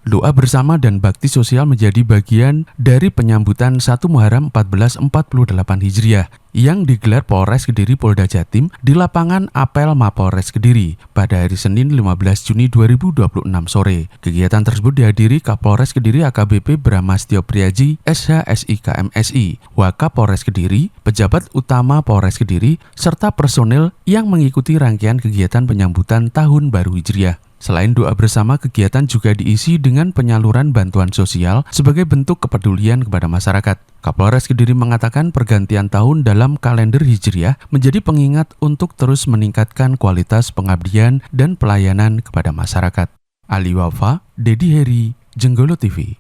Doa Bersama dan Bakti Sosial menjadi bagian dari penyambutan 1 Muharram 1448 Hijriah yang digelar Polres Kediri Polda Jatim di Lapangan Apel Mapolres Kediri pada hari Senin 15 Juni 2026 sore. Kegiatan tersebut dihadiri Kapolres Kediri AKBP Bramastyo Priaji, S.I.K, M.Si, Wakapolres Kediri, pejabat utama Polres Kediri, serta personel yang mengikuti rangkaian kegiatan penyambutan Tahun Baru Hijriah. Selain doa bersama, kegiatan juga diisi dengan penyaluran bantuan sosial sebagai bentuk kepedulian kepada masyarakat. Kapolres Kediri mengatakan pergantian tahun dalam kalender Hijriah menjadi pengingat untuk terus meningkatkan kualitas pengabdian dan pelayanan kepada masyarakat. Ali Wafa, Dedi Heri, Jenggolo TV.